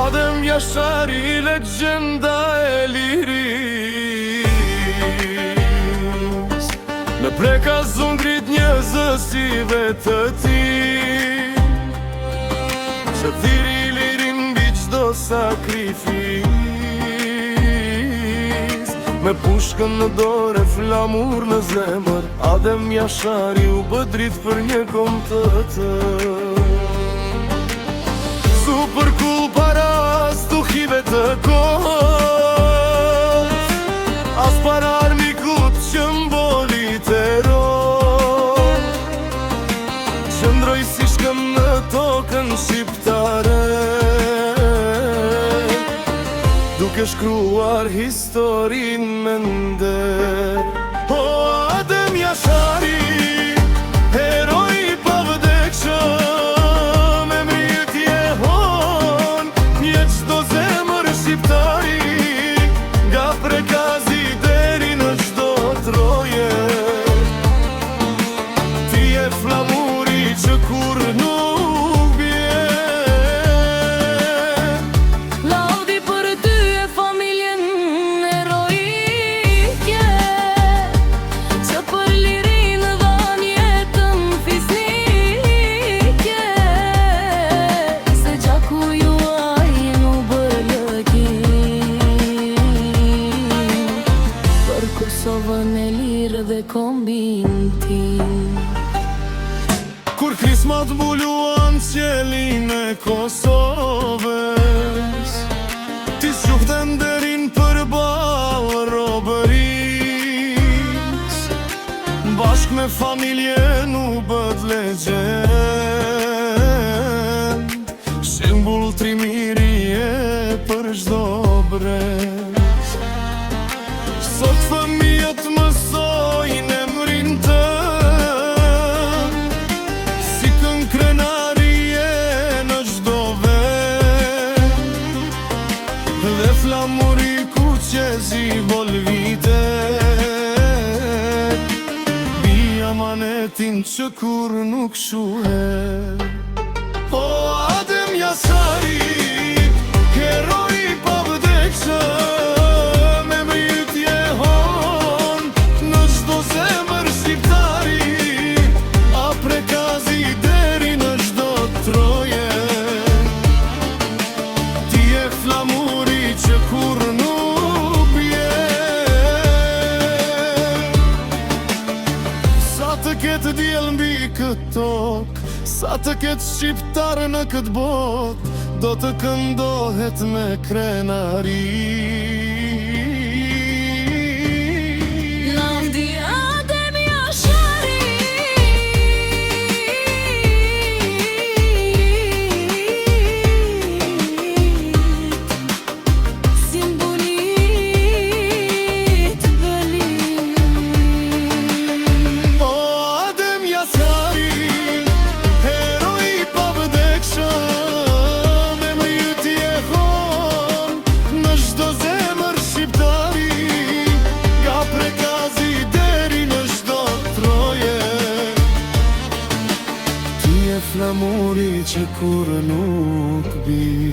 Adem Jashari, legjenda e liris, në preka zungrit njëzësive të ti, që thiri lirin mbi çdo sakrifis. Me pushkën në dorë, flamur në zemër, Adem Jashari u bë dritë për një kombëtër. Super cool para stuhive të kohës, as para armikut që mboli teror, qëndroj si shkëm në tokën shqiptare, duke shkruar historin me nder. O Adem Jashari, heroi I pavdekshëm, emri hon një çdo zemër shqiptari, nga Prekazi deri në çdo troje. Ti je flamuri që kur nuk bie. Laudi për ty e familjen heroike, që për lirinë dhan jetën fisnike, se gjaku juaj nuk bërlëkin, për Kosovën e lirë dhe kombin tim. Kur krismat mbuluan qelin e Kosovës, ti zgjufte nderin përballë robëris, bashk me familjen u bët legjend, shembull trimirie për çdo brez. Sot fëmijët mësojnë emrin tënd, si këngkrenarie në çdo vend, dhe flamuri ku qezi volvitet, bi amanetin që kur nuk shuhet. O Adem Jashari, heroi I pavdekshëm, emri hon në çdo zemër shqiptari, a Prekazi deri në çdo troje. Ti je flamuri që kur nuk bie. Sa të ketë diell mbi këtë tokë, sa të ketë shqiptar në këtë botë, do të këndohet me krenari. Laudi Adem Jashari, simbolit belit. O Adem Jashari, heroi I pavdekshëm, emri hon në çdo zemër shqiptari, nga Prekazi deri në çdo troje. Ti je flamuri që kur nuk bie.